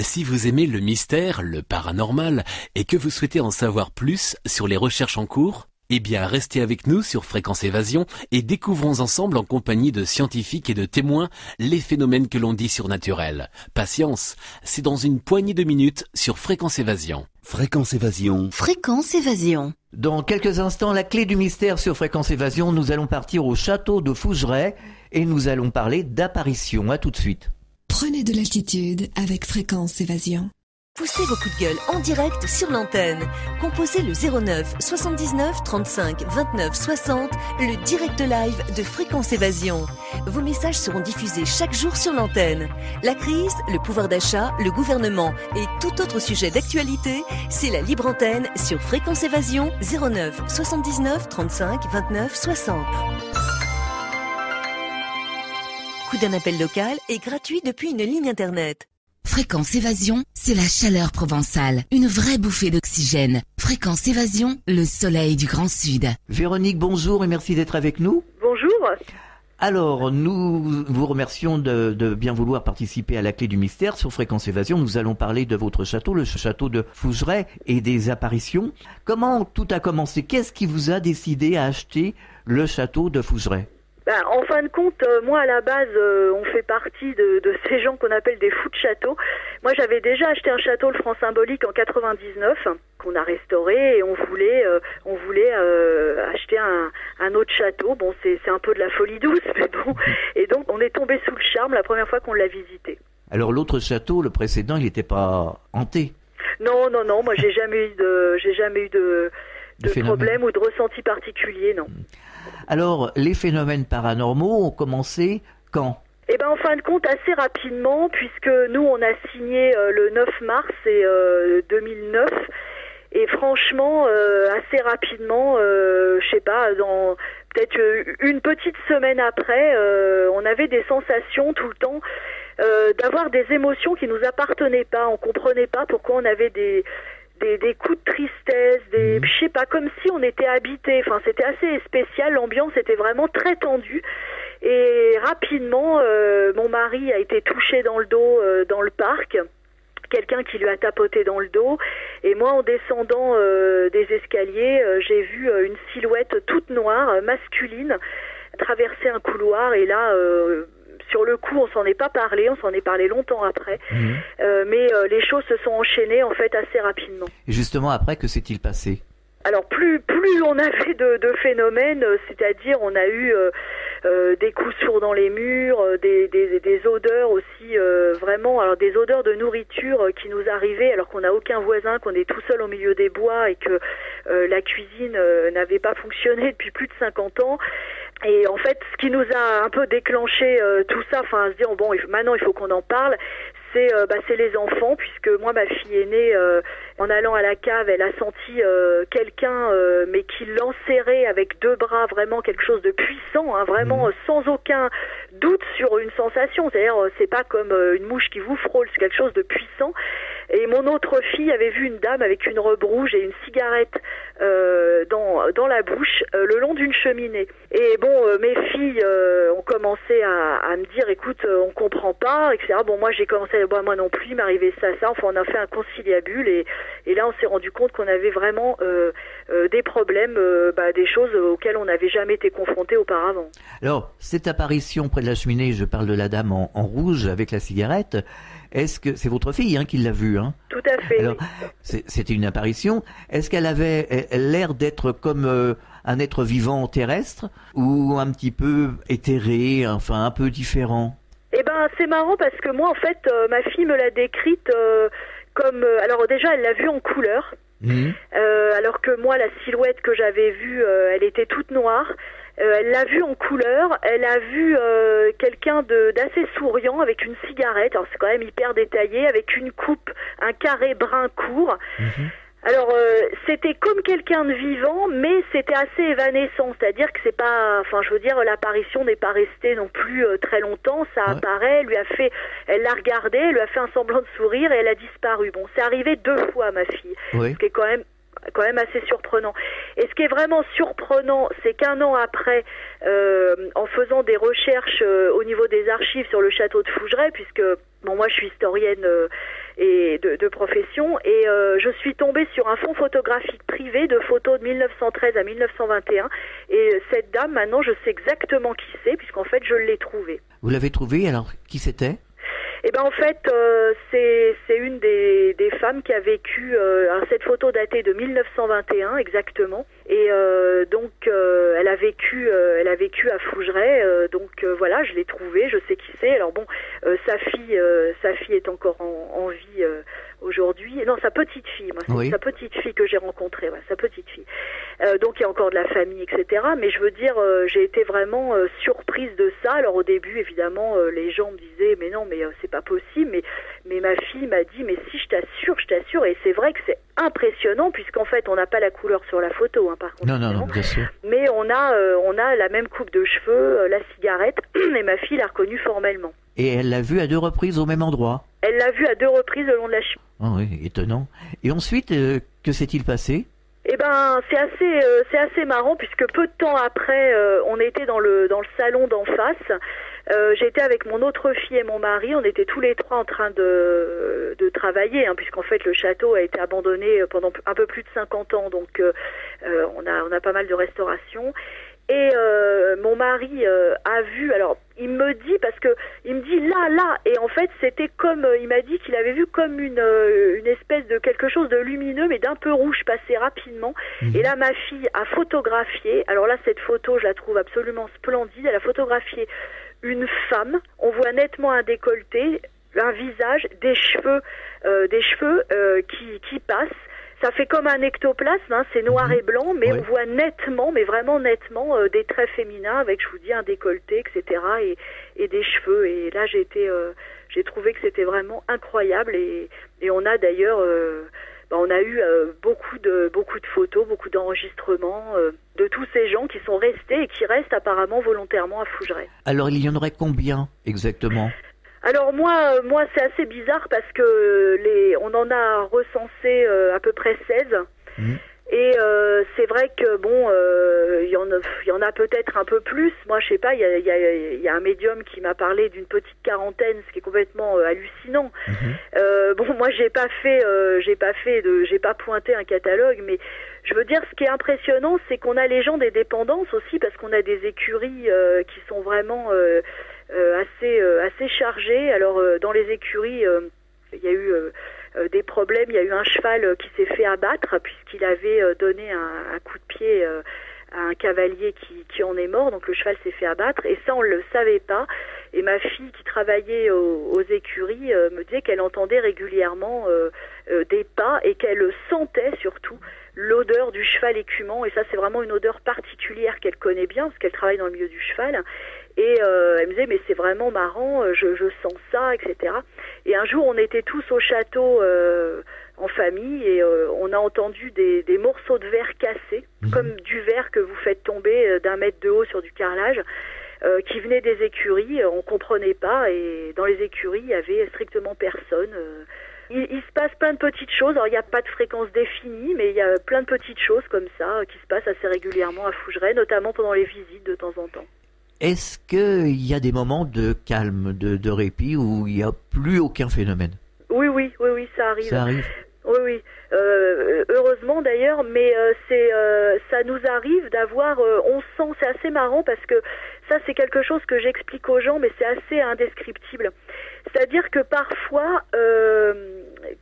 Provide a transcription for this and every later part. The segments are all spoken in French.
Si vous aimez le mystère, le paranormal, et que vous souhaitez en savoir plus sur les recherches en cours, eh bien restez avec nous sur Fréquence Évasion et découvrons ensemble en compagnie de scientifiques et de témoins les phénomènes que l'on dit surnaturels. Patience, c'est dans une poignée de minutes sur Fréquence Évasion. Fréquence Évasion. Fréquence Évasion. Dans quelques instants, la clé du mystère sur Fréquence Évasion, nous allons partir au château de Fougeray et nous allons parler d'apparitions. À tout de suite. Prenez de l'altitude avec Fréquence Évasion. Poussez vos coups de gueule en direct sur l'antenne. Composez le 09 79 35 29 60, le direct live de Fréquence Évasion. Vos messages seront diffusés chaque jour sur l'antenne. La crise, le pouvoir d'achat, le gouvernement et tout autre sujet d'actualité, c'est la libre antenne sur Fréquence Évasion 09 79 35 29 60. Coût d'un appel local est gratuit depuis une ligne internet. Fréquence Évasion, c'est la chaleur provençale, une vraie bouffée d'oxygène. Fréquence Évasion, le soleil du Grand Sud. Véronique, bonjour et merci d'être avec nous. Bonjour. Alors, nous vous remercions de bien vouloir participer à la clé du mystère sur Fréquence Évasion. Nous allons parler de votre château, le château de Fougeray et des apparitions. Comment tout a commencé? Qu'est-ce qui vous a décidé à acheter le château de Fougeray? En fin de compte, moi à la base, on fait partie de ces gens qu'on appelle des fous de château. Moi j'avais déjà acheté un château, le Franc Symbolique, en 99, qu'on a restauré, et on voulait acheter un autre château. Bon, c'est un peu de la folie douce, mais bon. Et donc on est tombé sous le charme la première fois qu'on l'a visité. Alors l'autre château, le précédent, il n'était pas hanté? Non, moi j'ai jamais eu de problème ou de ressenti particulier, non. Alors, les phénomènes paranormaux ont commencé quand? En fin de compte, assez rapidement, puisque nous, on a signé le 9 mars 2009. Et franchement, assez rapidement, je sais pas, dans peut-être une petite semaine après, on avait des sensations tout le temps, d'avoir des émotions qui nous appartenaient pas. On comprenait pas pourquoi on avait des coups de tristesse, je sais pas, comme si on était habité. Enfin, c'était assez spécial, l'ambiance était vraiment très tendue. Et rapidement, mon mari a été touché dans le dos dans le parc. Quelqu'un qui lui a tapoté dans le dos. Et moi, en descendant des escaliers, j'ai vu une silhouette toute noire, masculine, traverser un couloir. Et là... sur le coup, on s'en est pas parlé, on s'en est parlé longtemps après, mais les choses se sont enchaînées en fait assez rapidement. Et justement, après, que s'est-il passé? Alors, plus on avait de phénomènes, c'est-à-dire on a eu des coups sourds dans les murs, des odeurs aussi, vraiment, alors des odeurs de nourriture qui nous arrivaient alors qu'on n'a aucun voisin, qu'on est tout seul au milieu des bois et que la cuisine n'avait pas fonctionné depuis plus de 50 ans. Et en fait, ce qui nous a un peu déclenché tout ça, enfin, à se dire bon, maintenant il faut qu'on en parle, c'est les enfants, puisque moi ma fille aînée, en allant à la cave, elle a senti quelqu'un, mais qui l'enserrait avec deux bras, vraiment quelque chose de puissant, hein, vraiment sans aucun doute sur une sensation. C'est-à-dire, c'est pas comme une mouche qui vous frôle, c'est quelque chose de puissant. Et mon autre fille avait vu une dame avec une robe rouge et une cigarette dans la bouche le long d'une cheminée. Et bon, mes filles ont commencé à me dire, écoute, on comprend pas, etc. Bon, moi j'ai commencé à moi non plus, il m'arrivait ça. Enfin, on a fait un conciliabule et là on s'est rendu compte qu'on avait vraiment des problèmes, des choses auxquelles on n'avait jamais été confronté auparavant. Alors, cette apparition près de la cheminée, je parle de la dame en rouge avec la cigarette. Est-ce que c'est votre fille qui l'a vue, hein? Tout à fait. Alors, oui. C'était une apparition. Est-ce qu'elle avait l'air d'être comme un être vivant terrestre ou un petit peu éthéré, enfin un peu différent? C'est marrant parce que moi, en fait, ma fille me l'a décrite comme... alors déjà, elle l'a vue en couleur. Alors que moi, la silhouette que j'avais vue, elle était toute noire. Elle l'a vu en couleur, elle a vu quelqu'un d'assez souriant avec une cigarette, alors c'est quand même hyper détaillé, avec une coupe, un carré brun court. Alors c'était comme quelqu'un de vivant, mais c'était assez évanescent, c'est-à-dire que c'est pas, enfin je veux dire, l'apparition n'est pas restée non plus très longtemps, ça apparaît, elle l'a regardé, elle lui a fait un semblant de sourire et elle a disparu. Bon, c'est arrivé 2 fois ma fille, ce qui est quand même assez surprenant. Et ce qui est vraiment surprenant, c'est qu'1 an après, en faisant des recherches au niveau des archives sur le château de Fougeray, puisque bon, moi je suis historienne et de profession. Et je suis tombée sur un fonds photographique privé de photos de 1913 à 1921. Et cette dame, maintenant, je sais exactement qui c'est, puisqu'en fait, je l'ai trouvée. Vous l'avez trouvée, alors qui c'était? Eh ben en fait, c'est une des femmes qui a vécu. Cette photo datée de 1921 exactement, et donc elle a vécu à Fougeray. Donc voilà, je l'ai trouvée, je sais qui c'est. Alors bon, sa fille est encore en vie aujourd'hui. Non, sa petite fille, moi, c'est sa petite fille que j'ai rencontrée, ouais, sa petite fille. Donc il y a encore de la famille, etc. Mais je veux dire, j'ai été vraiment surprise de ça. Alors au début, évidemment, les gens me disaient, mais non, mais c'est pas possible. Mais ma fille m'a dit, mais si, je t'assure. Et c'est vrai que c'est impressionnant, puisqu'en fait, on n'a pas la couleur sur la photo, hein, par contre. Non, bien sûr. Mais on a la même coupe de cheveux, la cigarette, et ma fille l'a reconnue formellement. Et elle l'a vue à 2 reprises au même endroit? Elle l'a vue à 2 reprises le long de la cheville. Ah oui, étonnant. Et ensuite, que s'est-il passé? Eh ben, c'est assez marrant, puisque peu de temps après, on était dans le salon d'en face. J'étais avec mon autre fille et mon mari. On était tous les 3 en train de travailler, hein, puisqu'en fait le château a été abandonné pendant un peu plus de 50 ans. Donc on a pas mal de restauration. Et mon mari a vu, alors il me dit, parce que il me dit là, et en fait c'était comme, il m'a dit qu'il avait vu comme une espèce de quelque chose de lumineux mais d'un peu rouge passer rapidement. Et là ma fille a photographié, alors là cette photo je la trouve absolument splendide, elle a photographié une femme, on voit nettement un décolleté, un visage, des cheveux qui passent. Ça fait comme un ectoplasme, hein, c'est noir et blanc, mais on voit nettement, mais vraiment nettement, des traits féminins avec, je vous dis, un décolleté, etc. et des cheveux. Et là, j'ai trouvé que c'était vraiment incroyable. Et on a d'ailleurs, on a eu beaucoup de photos, beaucoup d'enregistrements de tous ces gens qui sont restés et qui restent apparemment volontairement à Fougeray. Alors, il y en aurait combien exactement? Alors moi c'est assez bizarre parce que on en a recensé à peu près 16. Et c'est vrai que bon, il y en a peut-être un peu plus. Moi je sais pas, il y a un médium qui m'a parlé d'une petite quarantaine, ce qui est complètement hallucinant. Bon, moi j'ai pas pointé un catalogue, mais je veux dire, ce qui est impressionnant, c'est qu'on a les gens des dépendances aussi, parce qu'on a des écuries qui sont vraiment assez chargées. Alors dans les écuries, il y a eu des problèmes. Il y a eu un cheval qui s'est fait abattre puisqu'il avait donné un coup de pied à un cavalier qui en est mort. Donc le cheval s'est fait abattre, et ça on le savait pas. Et ma fille qui travaillait aux écuries me disait qu'elle entendait régulièrement des pas, et qu'elle sentait surtout l'odeur du cheval écumant. Et ça c'est vraiment une odeur particulière qu'elle connaît bien parce qu'elle travaille dans le milieu du cheval. Et elle me disait, mais c'est vraiment marrant, je sens ça, etc. Et un jour, on était tous au château en famille, et on a entendu des morceaux de verre cassés, comme du verre que vous faites tomber d'1 mètre de haut sur du carrelage, qui venaient des écuries. On comprenait pas, et dans les écuries, il y avait strictement personne. Il se passe plein de petites choses. Alors, il n'y a pas de fréquence définie, mais il y a plein de petites choses comme ça qui se passent assez régulièrement à Fougeray, notamment pendant les visites de temps en temps. Est-ce qu'il y a des moments de calme, de répit, où il n'y a plus aucun phénomène? Oui, ça arrive. Ça arrive? Oui. Heureusement d'ailleurs, mais ça nous arrive d'avoir, on sent, c'est assez marrant parce que ça c'est quelque chose que j'explique aux gens, mais c'est assez indescriptible. C'est-à-dire que parfois,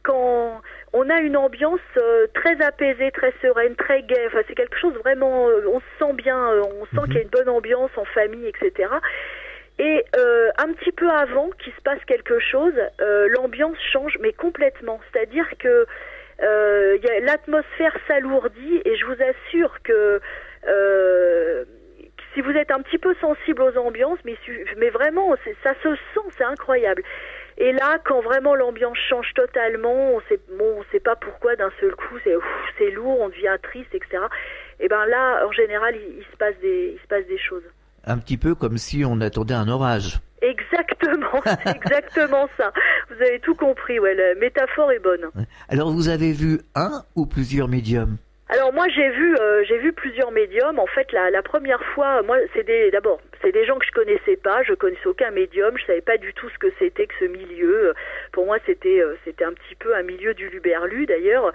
quand on a une ambiance très apaisée, très sereine, très gaie, enfin c'est quelque chose vraiment, on se sent bien, on sent qu'il y a une bonne ambiance en famille, etc. Et un petit peu avant qu'il se passe quelque chose, l'ambiance change, mais complètement. C'est-à-dire que l'atmosphère s'alourdit, et je vous assure que si vous êtes un petit peu sensible aux ambiances, mais vraiment, ça se sent, c'est incroyable. Et là, quand vraiment l'ambiance change totalement, on sait pas pourquoi d'un seul coup, c'est lourd, on devient triste, etc. Et ben là, en général, il se passe des choses. Un petit peu comme si on attendait un orage. Exactement, c'est exactement ça. Vous avez tout compris, ouais, la métaphore est bonne. Alors vous avez vu un ou plusieurs médiums? Alors moi j'ai vu plusieurs médiums. En fait la première fois, moi c'est des gens que je connaissais pas, je connaissais aucun médium, je savais pas du tout ce que c'était que ce milieu. Pour moi c'était un petit peu un milieu du luberlu d'ailleurs.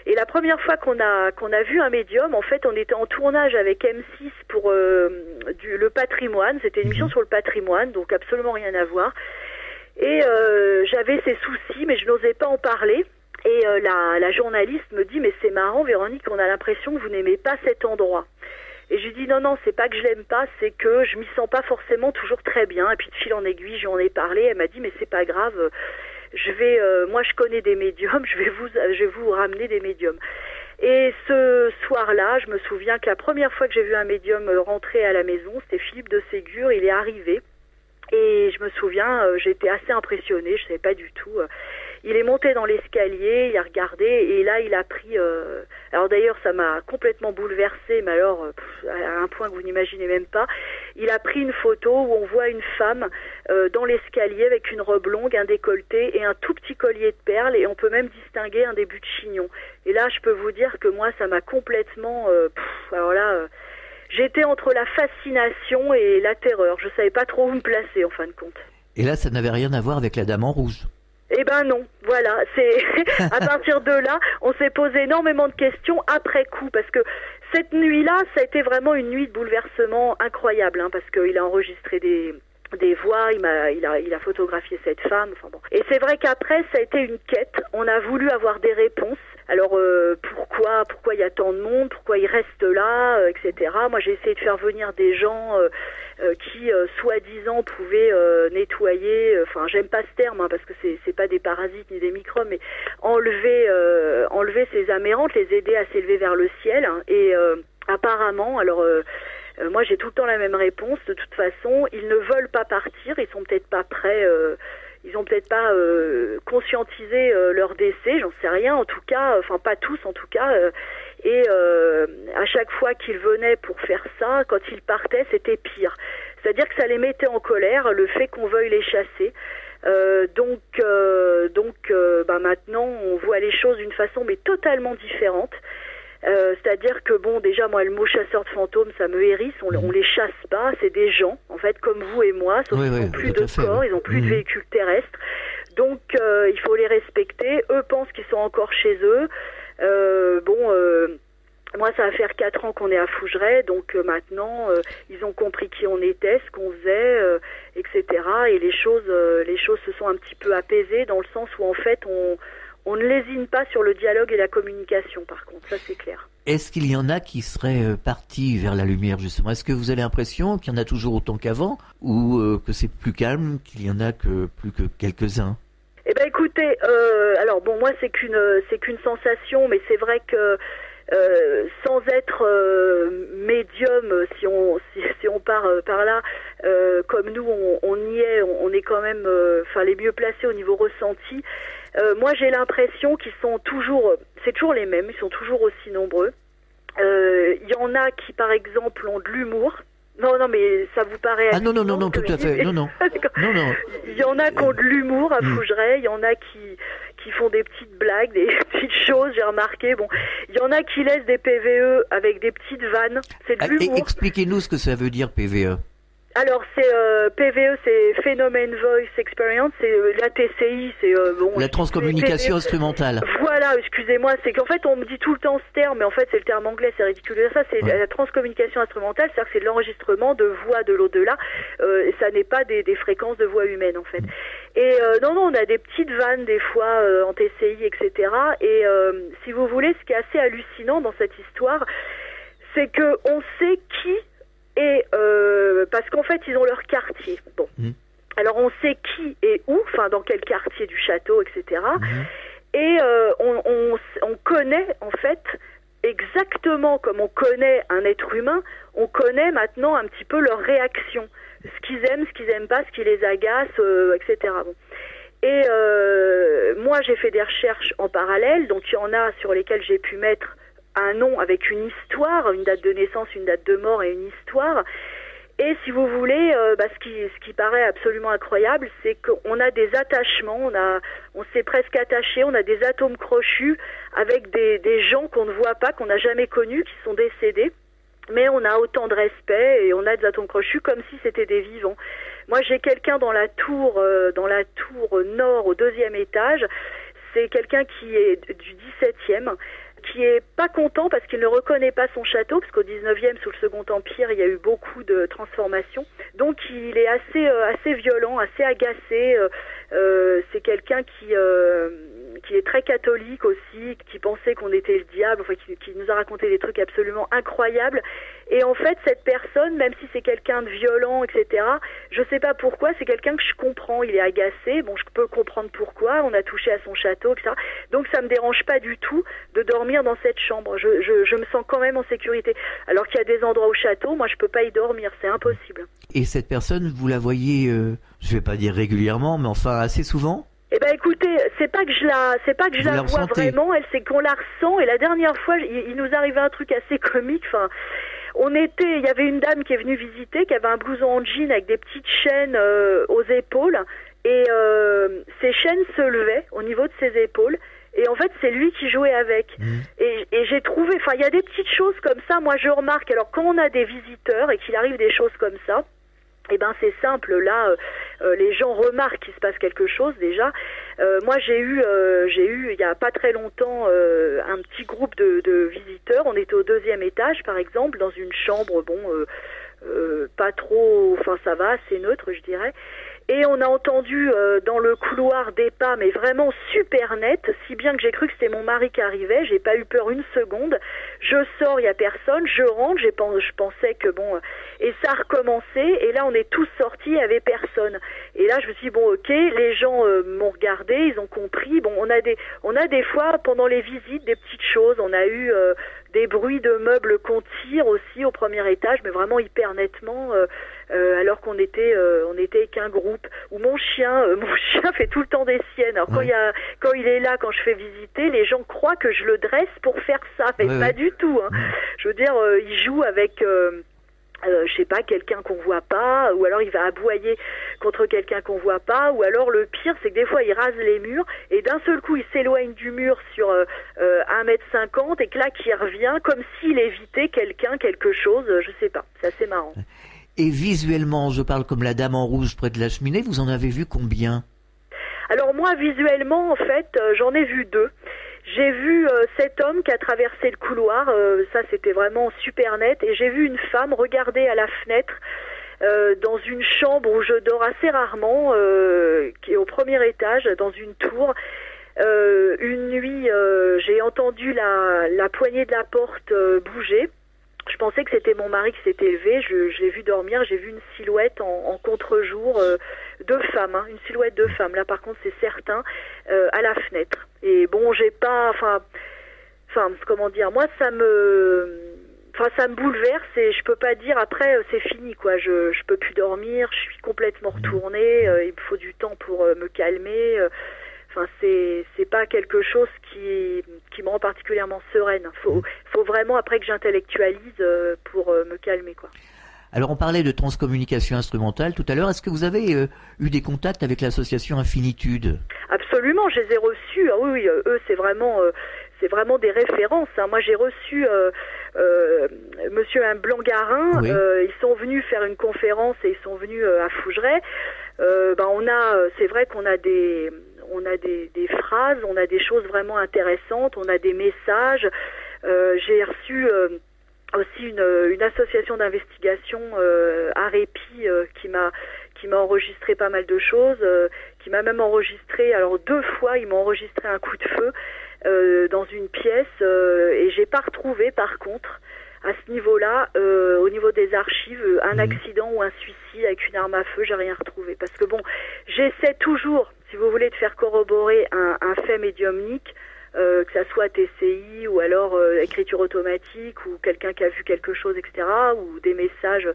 Et la première fois qu'on a vu un médium, en fait on était en tournage avec M6 pour le patrimoine, c'était une émission sur le patrimoine, donc absolument rien à voir. Et j'avais ces soucis mais je n'osais pas en parler. Et la journaliste me dit mais c'est marrant Véronique, on a l'impression que vous n'aimez pas cet endroit. Et je lui dis non, c'est pas que je l'aime pas, c'est que je m'y sens pas forcément toujours très bien. Et puis de fil en aiguille, j'en ai parlé, elle m'a dit mais c'est pas grave, moi je connais des médiums, je vais vous ramener des médiums. Et ce soir-là, je me souviens que la première fois que j'ai vu un médium rentrer à la maison, c'était Philippe de Ségur, il est arrivé. Et je me souviens, j'étais assez impressionnée, je savais pas du tout. Il est monté dans l'escalier, il a regardé et là il a pris... alors d'ailleurs ça m'a complètement bouleversée, mais alors à un point que vous n'imaginez même pas. Il a pris une photo où on voit une femme dans l'escalier avec une robe longue, un décolleté et un tout petit collier de perles et on peut même distinguer un début de chignon. Et là je peux vous dire que moi ça m'a complètement... alors là... j'étais entre la fascination et la terreur. Je savais pas trop où me placer en fin de compte. Et là ça n'avait rien à voir avec la Dame en rouge. Eh ben non, voilà, c'est à partir de là, on s'est posé énormément de questions après coup, parce que cette nuit-là, ça a été vraiment une nuit de bouleversement incroyable, parce qu'il a enregistré des voix, il a photographié cette femme, enfin bon. Et c'est vrai qu'après, ça a été une quête, on a voulu avoir des réponses. Alors pourquoi il y a tant de monde, pourquoi il reste là, etc. Moi j'ai essayé de faire venir des gens qui soi-disant pouvaient nettoyer, enfin j'aime pas ce terme parce que c'est pas des parasites ni des microbes, mais enlever ces amérantes, les aider à s'élever vers le ciel. Et apparemment, alors moi j'ai tout le temps la même réponse, de toute façon, ils ne veulent pas partir, ils sont peut-être pas prêts. Ils ont peut-être pas conscientisé leur décès, j'en sais rien, en tout cas, enfin pas tous en tout cas, et à chaque fois qu'ils venaient pour faire ça, quand ils partaient, c'était pire. C'est-à-dire que ça les mettait en colère, le fait qu'on veuille les chasser. Donc, maintenant, on voit les choses d'une façon mais totalement différente. C'est-à-dire que bon, déjà moi le mot chasseur de fantômes ça me hérisse, on les chasse pas, c'est des gens en fait comme vous et moi, sauf qu'ils n'ont plus de corps, ils n'ont plus de véhicules terrestres, donc il faut les respecter. Eux pensent qu'ils sont encore chez eux. Moi ça va faire 4 ans qu'on est à Fougeray, donc maintenant ils ont compris qui on était, ce qu'on faisait, etc. Et les choses se sont un petit peu apaisées dans le sens où en fait on ne lésine pas sur le dialogue et la communication, par contre, ça c'est clair. Est-ce qu'il y en a qui seraient partis vers la lumière, justement? Est-ce que vous avez l'impression qu'il y en a toujours autant qu'avant, ou que c'est plus calme, qu'il y en a plus que quelques-uns? Eh ben écoutez, alors bon, moi c'est qu'une sensation, mais c'est vrai que sans être médium, si on part par là, comme nous on y est, on est quand même les mieux placés au niveau ressenti. Moi j'ai l'impression qu'ils sont toujours, c'est toujours les mêmes, ils sont toujours aussi nombreux. Il y en a qui par exemple ont de l'humour. Non, mais ça vous paraît... Ah non, tout à fait, non. Il y en a qui ont de l'humour à Fougeray, il y en a qui font des petites blagues, des petites choses, j'ai remarqué. Bon, il y en a qui laissent des PVE avec des petites vannes, c'est de l'humour. Expliquez-nous ce que ça veut dire PVE. Alors c'est PVE, c'est Phenomenon Voice Experience, c'est la TCI, c'est la transcommunication instrumentale. Voilà, excusez-moi, c'est qu'en fait on me dit tout le temps ce terme, mais en fait c'est le terme anglais, c'est ridicule. Ça c'est la transcommunication instrumentale, c'est-à-dire que c'est de l'enregistrement de voix de l'au-delà, et ça n'est pas des fréquences de voix humaines en fait. Et non, on a des petites vannes des fois en TCI, etc. Et si vous voulez, ce qui est assez hallucinant dans cette histoire, c'est que on sait qui. Et parce qu'en fait, ils ont leur quartier. Bon. Alors, on sait qui et où, enfin, dans quel quartier du château, etc. Et on connaît, en fait, exactement comme on connaît un être humain, on connaît maintenant un petit peu leurs réactions. Ce qu'ils aiment pas, ce qui les agace, etc. Bon. Et moi, j'ai fait des recherches en parallèle, donc il y en a sur lesquelles j'ai pu mettre un nom avec une histoire, une date de naissance, une date de mort et une histoire. Et si vous voulez, ce qui paraît absolument incroyable, c'est qu'on a des attachements, on s'est presque attaché, on a des atomes crochus avec des gens qu'on ne voit pas, qu'on n'a jamais connus, qui sont décédés. Mais on a autant de respect et on a des atomes crochus comme si c'était des vivants. Moi, j'ai quelqu'un dans la tour nord au 2e étage. C'est quelqu'un qui est du 17e, qui est pas content parce qu'il ne reconnaît pas son château, parce qu'au 19e, sous le Second Empire, il y a eu beaucoup de transformations. Donc, il est assez violent, assez agacé. C'est quelqu'un qui est très catholique aussi, qui pensait qu'on était le diable, enfin, qui nous a raconté des trucs absolument incroyables. Et en fait, cette personne, même si c'est quelqu'un de violent, etc., je sais pas pourquoi, c'est quelqu'un que je comprends. Il est agacé, bon, je peux comprendre pourquoi, on a touché à son château, etc. Donc ça me dérange pas du tout de dormir dans cette chambre. Je me sens quand même en sécurité. Alors qu'il y a des endroits au château, moi je peux pas y dormir, c'est impossible. Et cette personne, vous la voyez, je vais pas dire régulièrement, mais enfin assez souvent? Eh ben écoutez, c'est pas que je la vois vraiment, c'est qu'on la ressent. Et la dernière fois, il nous arrivait un truc assez comique. Enfin, il y avait une dame qui est venue visiter, qui avait un blouson en jean avec des petites chaînes aux épaules, et ces chaînes se levaient au niveau de ses épaules. Et en fait, c'est lui qui jouait avec. Et j'ai trouvé, enfin, il y a des petites choses comme ça. Moi, je remarque. Alors, quand on a des visiteurs et qu'il arrive des choses comme ça. Eh ben c'est simple, là les gens remarquent qu'il se passe quelque chose déjà. Moi j'ai eu il y a pas très longtemps un petit groupe de visiteurs. On était au 2e étage par exemple, dans une chambre pas trop, enfin ça va, c'est neutre je dirais. Et on a entendu dans le couloir des pas, mais vraiment super net, si bien que j'ai cru que c'était mon mari qui arrivait. J'ai pas eu peur une seconde. Je sors, il y a personne. Je rentre, je pensais que bon, et ça a recommencé. Et là, on est tous sortis, il y avait personne. Et là, je me suis dit bon, ok, les gens m'ont regardé, ils ont compris. Bon, on a des fois pendant les visites des petites choses. On a eu des bruits de meubles qu'on tire aussi au 1er étage, mais vraiment hyper nettement. Alors qu'on était qu'un groupe. Où mon chien fait tout le temps des siennes. Alors quand il est là, quand je fais visiter, les gens croient que je le dresse pour faire ça, mais pas du tout. Hein. Je veux dire, il joue avec je sais pas, quelqu'un qu'on voit pas, ou alors il va aboyer contre quelqu'un qu'on voit pas, ou alors le pire c'est que des fois il rase les murs et d'un seul coup il s'éloigne du mur sur 1,50 m et que là qu'il revient comme s'il évitait quelque chose, je sais pas, c'est assez marrant. Et visuellement, je parle comme la dame en rouge près de la cheminée, vous en avez vu combien? Alors moi visuellement en fait j'en ai vu 2. J'ai vu cet homme qui a traversé le couloir, ça c'était vraiment super net, et j'ai vu une femme regarder à la fenêtre dans une chambre où je dors assez rarement, qui est au 1er étage, dans une tour. Une nuit, j'ai entendu la poignée de la porte bouger. Je pensais que c'était mon mari qui s'était levé, je l'ai vu dormir, j'ai vu une silhouette en contre-jour de femme, hein, une silhouette de femme, là par contre c'est certain, à la fenêtre. Et bon, j'ai pas, enfin, comment dire, moi ça me bouleverse et je peux pas dire après c'est fini quoi, je peux plus dormir, je suis complètement retournée, il me faut du temps pour me calmer. Enfin, c'est pas quelque chose qui me rend particulièrement sereine. Faut vraiment après que j'intellectualise pour me calmer quoi. Alors on parlait de transcommunication instrumentale tout à l'heure. Est-ce que vous avez eu des contacts avec l'association Infinitude? Absolument, je les ai reçus. Ah oui, eux c'est vraiment des références. Hein. Moi j'ai reçu Monsieur Blangarin. Oui. Ils sont venus faire une conférence et ils sont venus à Fougeray. C'est vrai qu'on a des phrases, on a des choses vraiment intéressantes, on a des messages. J'ai reçu aussi une association d'investigation Arepi qui m'a enregistré pas mal de choses, qui m'a même enregistré, alors 2 fois ils m'ont enregistré un coup de feu dans une pièce et j'ai pas retrouvé par contre à ce niveau-là, au niveau des archives, un accident ou un suicide avec une arme à feu, j'ai rien retrouvé. Parce que bon, j'essaie toujours, si vous voulez, de faire corroborer un fait médiumnique, que ça soit TCI ou alors écriture automatique ou quelqu'un qui a vu quelque chose, etc., ou des messages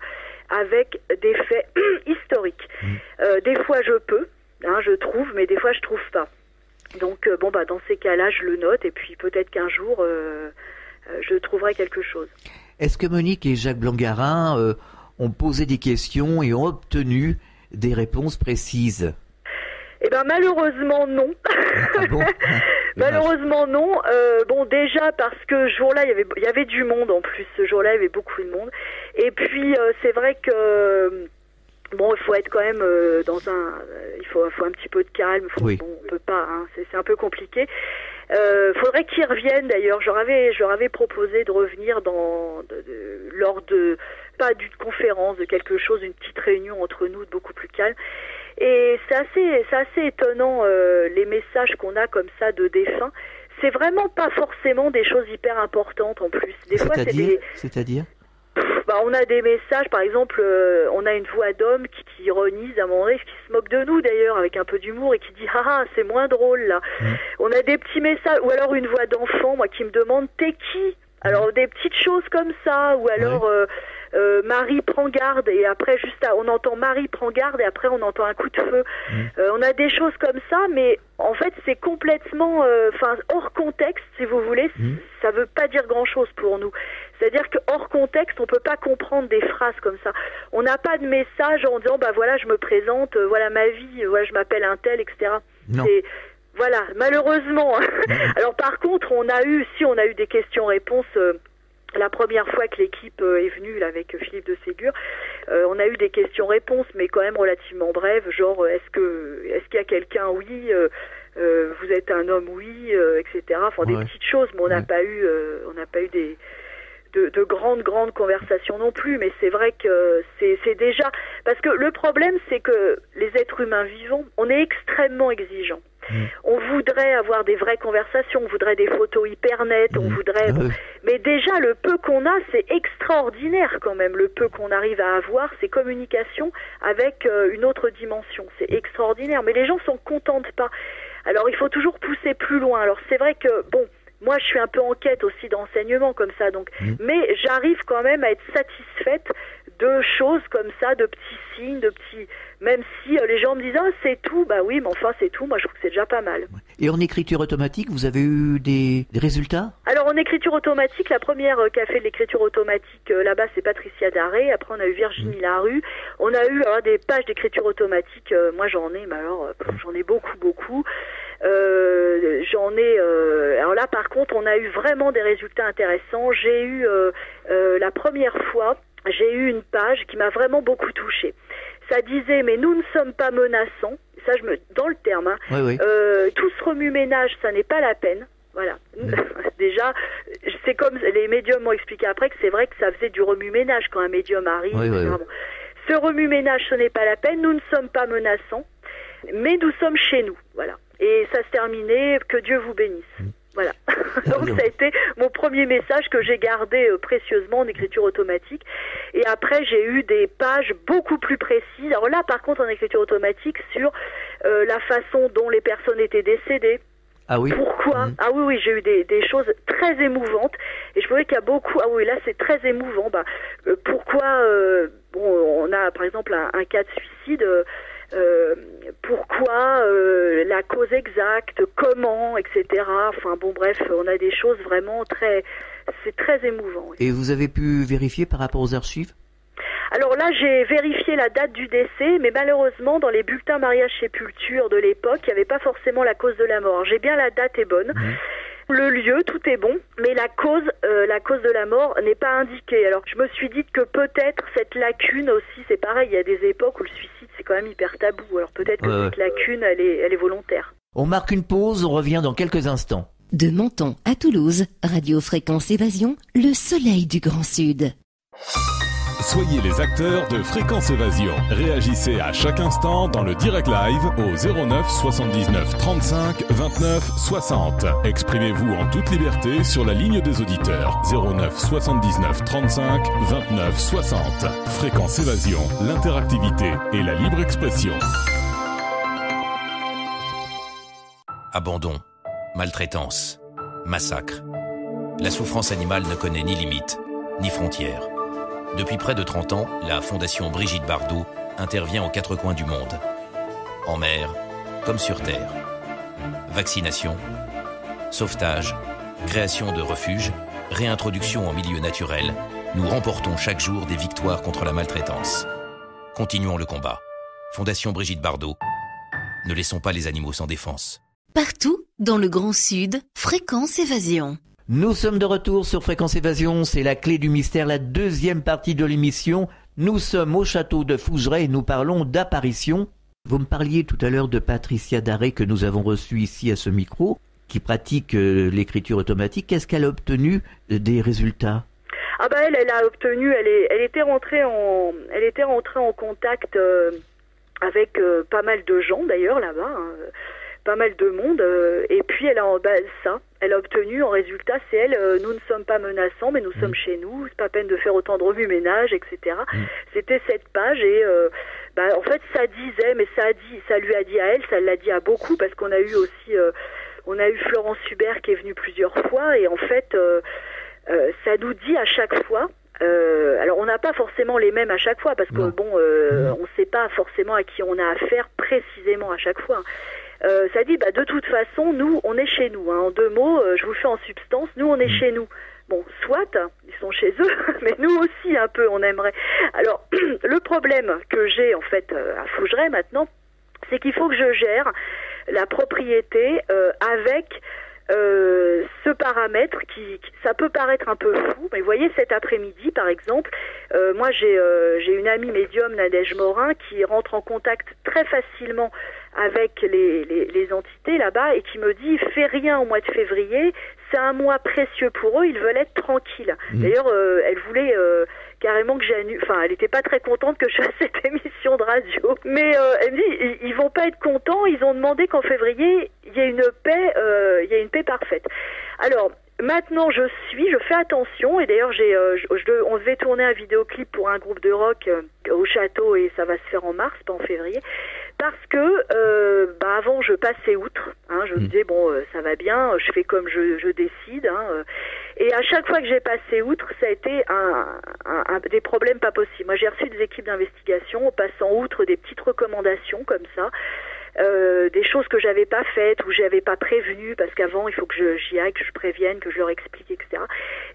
avec des faits historiques. Des fois je peux, hein, je trouve, mais des fois je trouve pas. Donc dans ces cas-là, je le note et puis peut-être qu'un jour je trouverai quelque chose. Est-ce que Monique et Jacques Blangarin ont posé des questions et ont obtenu des réponses précises? Eh ben malheureusement non. Ah bon? Malheureusement non. Bon, déjà parce que ce jour-là il y avait du monde en plus. Ce jour-là il y avait beaucoup de monde. Et puis c'est vrai que bon, il faut être quand même il faut un petit peu de calme. Oui. Bon, on peut pas. Hein, c'est un peu compliqué. Faudrait qu'ils reviennent d'ailleurs. Je leur avais proposé de revenir lors de pas d'une conférence, de quelque chose, une petite réunion entre nous, beaucoup plus calme. Et c'est assez étonnant les messages qu'on a comme ça de défunts. C'est vraiment pas forcément des choses hyper importantes en plus. Des fois, C'est-à-dire on a des messages, par exemple, on a une voix d'homme qui ironise à un moment donné, qui se moque de nous d'ailleurs avec un peu d'humour et qui dit ah c'est moins drôle là. On a des petits messages, ou alors une voix d'enfant, moi qui me demande t'es qui? Alors des petites choses comme ça, ou alors Marie prend garde, et après on entend Marie prend garde et après on entend un coup de feu. On a des choses comme ça, mais en fait c'est complètement hors contexte si vous voulez. Ça veut pas dire grand chose pour nous. C'est-à-dire que hors contexte, on peut pas comprendre des phrases comme ça. On n'a pas de message en disant bah voilà je me présente, voilà ma vie, voilà je m'appelle un tel, etc. Non. Voilà, malheureusement. Alors par contre, on a eu des questions-réponses. La première fois que l'équipe est venue là, avec Philippe de Ségur, on a eu des questions-réponses, mais quand même relativement brèves, genre est-ce qu'il y a quelqu'un? Oui. Vous êtes un homme? Oui, etc. Enfin des petites choses, mais on n'a pas eu de grandes conversations non plus, mais c'est vrai que c'est déjà... Parce que le problème, c'est que les êtres humains vivants, on est extrêmement exigeants. On voudrait avoir des vraies conversations, on voudrait des photos hyper nettes, on voudrait... Mais déjà, le peu qu'on a, c'est extraordinaire quand même, le peu qu'on arrive à avoir, ces communications avec une autre dimension. C'est extraordinaire, mais les gens s'en contentent pas. Alors, il faut toujours pousser plus loin. Alors, c'est vrai que, bon... Moi, je suis un peu en quête aussi d'enseignement comme ça, donc. Mais j'arrive quand même à être satisfaite de choses comme ça, de petits signes, même si les gens me disent ah c'est tout, bah oui, mais enfin c'est tout. Moi, je trouve que c'est déjà pas mal. Et en écriture automatique, vous avez eu des résultats? Alors en écriture automatique, la première qui a fait de l'écriture automatique là-bas, c'est Patricia Daré. Après, on a eu Virginie Larue. On a eu des pages d'écriture automatique. Moi, j'en ai, mais alors j'en ai beaucoup. Alors là par contre on a eu vraiment des résultats intéressants. J'ai eu la première fois une page qui m'a vraiment beaucoup touchée. Ça disait mais nous ne sommes pas menaçants, ça dans le terme hein. Tout ce remue-ménage ça n'est pas la peine. Voilà. Déjà, c'est comme les médiums m'ont expliqué après que c'est vrai que ça faisait du remue-ménage quand un médium arrive. Ce remue-ménage ce n'est pas la peine, nous ne sommes pas menaçants, mais nous sommes chez nous. Voilà. Et ça se terminait, que Dieu vous bénisse. Voilà. Donc ça a été mon premier message que j'ai gardé précieusement en écriture automatique. Et après, j'ai eu des pages beaucoup plus précises. Alors là, par contre, en écriture automatique, sur la façon dont les personnes étaient décédées. Ah oui. Pourquoi? Ah oui, j'ai eu des choses très émouvantes. Et je trouvais qu'il y a beaucoup... Ah oui, là, c'est très émouvant. Pourquoi... on a, par exemple, un cas de suicide... pourquoi, la cause exacte, comment, etc. Enfin bon bref, on a des choses vraiment c'est très émouvant. Oui. Et vous avez pu vérifier par rapport aux archives? Alors là, j'ai vérifié la date du décès, mais malheureusement, dans les bulletins mariage-sépulture de l'époque, il n'y avait pas forcément la cause de la mort. J'ai bien la date est bonne. Le lieu, tout est bon, mais la cause de la mort n'est pas indiquée. Alors, je me suis dit que peut-être cette lacune aussi, c'est pareil, il y a des époques où le suicide, c'est quand même hyper tabou. Alors peut-être que cette lacune, elle est volontaire. On marque une pause, on revient dans quelques instants. De Menton à Toulouse, Radio Fréquence Évasion, le soleil du Grand Sud. Soyez les acteurs de Fréquence Évasion. Réagissez à chaque instant dans le direct live au 09 79 35 29 60. Exprimez-vous en toute liberté sur la ligne des auditeurs 09 79 35 29 60. Fréquence Évasion, l'interactivité et la libre expression. Abandon, maltraitance, massacre. La souffrance animale ne connaît ni limite, ni frontières. Depuis près de 30 ans, la Fondation Brigitte Bardot intervient aux 4 coins du monde. En mer, comme sur terre. Vaccination, sauvetage, création de refuges, réintroduction en milieu naturel, nous remportons chaque jour des victoires contre la maltraitance. Continuons le combat. Fondation Brigitte Bardot. Ne laissons pas les animaux sans défense. Partout, dans le Grand Sud, Fréquence Évasion. Nous sommes de retour sur Fréquence Évasion, c'est la clé du mystère, la deuxième partie de l'émission. Nous sommes au château de Fougeray et nous parlons d'apparition. Vous me parliez tout à l'heure de Patricia Daré que nous avons reçue ici à ce micro, qui pratique l'écriture automatique. Qu'est-ce qu'elle a obtenu des résultats ? Ah bah elle a obtenu, elle était rentrée en contact avec pas mal de gens d'ailleurs là-bas, hein, pas mal de monde, et puis elle a obtenu en résultat, c'est elle, nous ne sommes pas menaçants mais nous sommes chez nous, c'est pas peine de faire autant de remue-ménage, etc. C'était cette page et en fait ça disait, mais ça lui a dit à elle, ça l'a dit à beaucoup parce qu'on a eu aussi, on a eu Florence Hubert qui est venue plusieurs fois et en fait ça nous dit à chaque fois. Alors on n'a pas forcément les mêmes à chaque fois parce que on ne sait pas forcément à qui on a affaire précisément à chaque fois. Ça dit de toute façon nous on est chez nous. Hein. En deux mots, je vous fais en substance, nous on est chez nous. Bon, soit ils sont chez eux, mais nous aussi un peu on aimerait. Alors le problème que j'ai en fait à Fougeray maintenant, c'est qu'il faut que je gère la propriété avec ce paramètre qui ça peut paraître un peu fou, mais vous voyez cet après-midi par exemple, moi j'ai une amie médium, Nadège Morin, qui rentre en contact très facilement avec les entités là-bas et qui me dit fais rien au mois de février, c'est un mois précieux pour eux, ils veulent être tranquilles. D'ailleurs elle voulait carrément que j'annule, enfin elle était pas très contente que je fasse cette émission de radio, mais elle me dit ils vont pas être contents, ils ont demandé qu'en février il y ait une paix parfaite. Alors maintenant je fais attention et d'ailleurs on devait tourner un vidéoclip pour un groupe de rock au château et ça va se faire en mars, pas en février, parce que avant je passais outre, hein, je me disais ça va bien, je fais comme je décide, hein, et à chaque fois que j'ai passé outre ça a été des problèmes pas possibles. Moi j'ai reçu des équipes d'investigation en passant outre des petites recommandations comme ça. Des choses que j'avais pas faites ou j'avais pas prévenu parce qu'avant il faut que j'y aille, que je prévienne, que je leur explique, etc.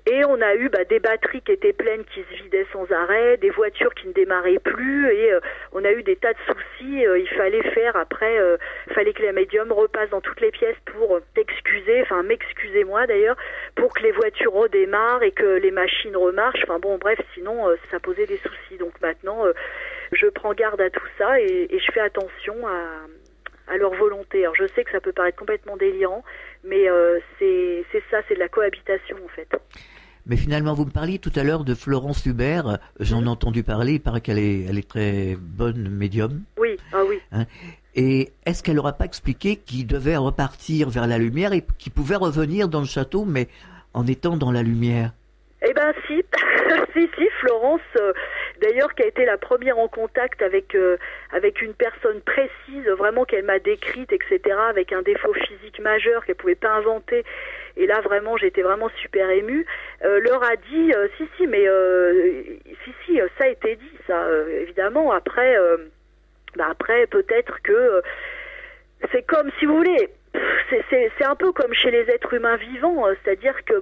Et on a eu des batteries qui étaient pleines qui se vidaient sans arrêt, des voitures qui ne démarraient plus et on a eu des tas de soucis. Il fallait faire après, fallait que les médiums repassent dans toutes les pièces pour m'excuser moi d'ailleurs, pour que les voitures redémarrent et que les machines remarchent. Enfin bon bref, sinon ça posait des soucis. Donc maintenant je prends garde à tout ça et je fais attention à leur volonté. Alors je sais que ça peut paraître complètement délirant, mais c'est de la cohabitation en fait. Mais finalement, vous me parliez tout à l'heure de Florence Hubert, j'en ai entendu parler, il paraît qu'elle est très bonne médium. Oui, ah oui. Hein, et est-ce qu'elle n'aura pas expliqué qu'il devait repartir vers la lumière et qu'il pouvait revenir dans le château, mais en étant dans la lumière? Eh ben si, si, Florence, d'ailleurs qui a été la première en contact avec une personne précise, vraiment qu'elle m'a décrite, etc., avec un défaut physique majeur qu'elle pouvait pas inventer. Et là vraiment, j'étais vraiment super émue. Leur a dit si, ça a été dit, ça évidemment. Après, peut-être que c'est comme si vous voulez, c'est un peu comme chez les êtres humains vivants, c'est-à-dire que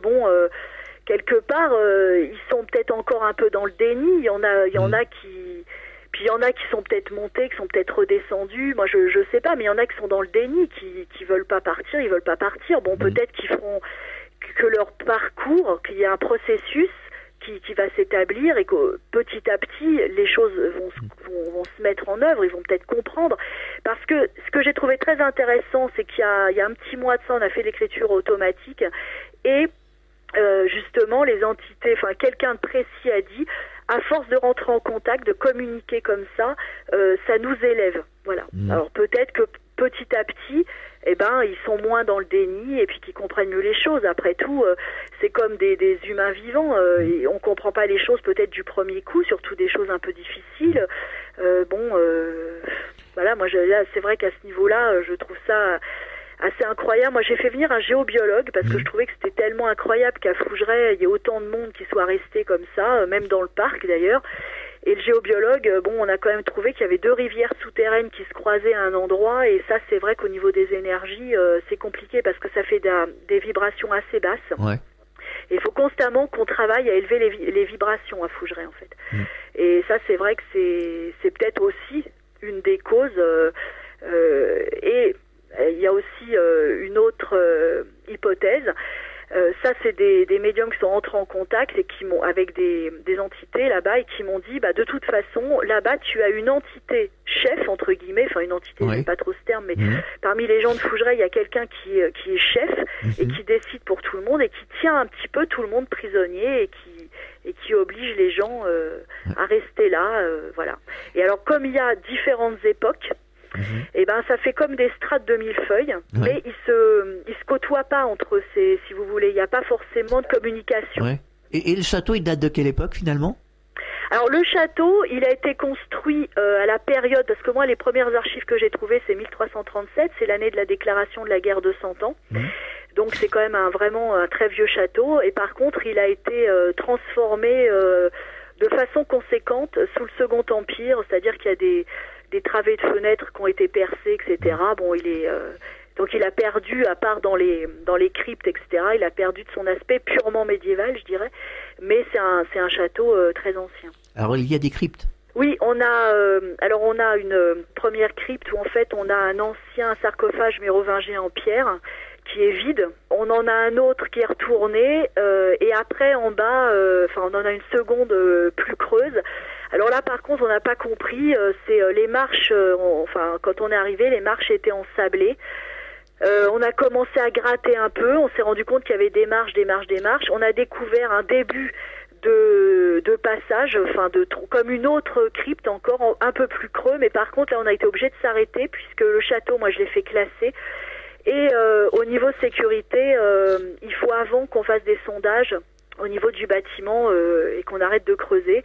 quelque part, ils sont peut-être encore un peu dans le déni. Il y en a qui sont peut-être montés, qui sont peut-être redescendus. Moi, je sais pas, mais il y en a qui sont dans le déni, qui veulent pas partir. Ils veulent pas partir. Bon, peut-être qu'ils feront que leur parcours, qu'il y a un processus qui va s'établir et que petit à petit, les choses vont se mettre en œuvre. Ils vont peut-être comprendre. Parce que ce que j'ai trouvé très intéressant, c'est qu'il y a un petit mois de ça, on a fait l'écriture automatique et justement les entités, quelqu'un de précis a dit, à force de rentrer en contact, de communiquer comme ça, ça nous élève. Voilà. Alors peut-être que petit à petit, ils sont moins dans le déni et puis qu'ils comprennent mieux les choses. Après tout, c'est comme des humains vivants. Et on comprend pas les choses peut-être du premier coup, surtout des choses un peu difficiles. Voilà. Moi, là, c'est vrai qu'à ce niveau-là, je trouve ça assez incroyable. Moi, j'ai fait venir un géobiologue parce que je trouvais que c'était tellement incroyable qu'à Fougeray, il y ait autant de monde qui soit resté comme ça, même dans le parc d'ailleurs. Et le géobiologue, on a quand même trouvé qu'il y avait 2 rivières souterraines qui se croisaient à un endroit, et ça, c'est vrai qu'au niveau des énergies, c'est compliqué parce que ça fait des vibrations assez basses. Ouais. il faut constamment qu'on travaille à élever les vibrations à Fougeray, en fait. Et ça, c'est vrai que c'est peut-être aussi une des causes. Et il y a aussi une autre hypothèse. Ça, c'est des médiums qui sont entrés en contact et qui m'ont avec des entités là-bas et qui m'ont dit, de toute façon, là-bas, tu as une entité chef entre guillemets, enfin une entité, j'aime pas trop ce terme, mais parmi les gens de Fougeray, il y a quelqu'un qui est chef et qui décide pour tout le monde et qui tient un petit peu tout le monde prisonnier et qui oblige les gens à rester là, voilà. Et alors, comme il y a différentes époques, et ça fait comme des strates de millefeuilles, mais ils se côtoient pas entre ces, si vous voulez, il n'y a pas forcément de communication. Et le château, il date de quelle époque finalement? Alors le château, il a été construit à la période, parce que moi les premières archives que j'ai trouvées c'est 1337, c'est l'année de la déclaration de la guerre de 100 ans. Donc c'est quand même vraiment un très vieux château, et par contre il a été transformé de façon conséquente sous le Second Empire, c'est-à-dire qu'il y a des travées de fenêtres qui ont été percées, etc. Bon, donc il a perdu, à part dans les cryptes, etc., il a perdu de son aspect purement médiéval, je dirais, mais c'est un château très ancien. Alors il y a des cryptes? Oui, on a une première crypte où en fait on a un ancien sarcophage mérovingien en pierre qui est vide. On en a un autre qui est retourné et après en bas, on en a une seconde plus creuse. Alors là, par contre, on n'a pas compris. C'est les marches. Quand on est arrivé, les marches étaient ensablées. On a commencé à gratter un peu. On s'est rendu compte qu'il y avait des marches. On a découvert un début de passage, comme une autre crypte encore un peu plus creux. Mais par contre, là, on a été obligé de s'arrêter puisque le château, moi, je l'ai fait classer. Et au niveau sécurité, il faut avant qu'on fasse des sondages au niveau du bâtiment et qu'on arrête de creuser.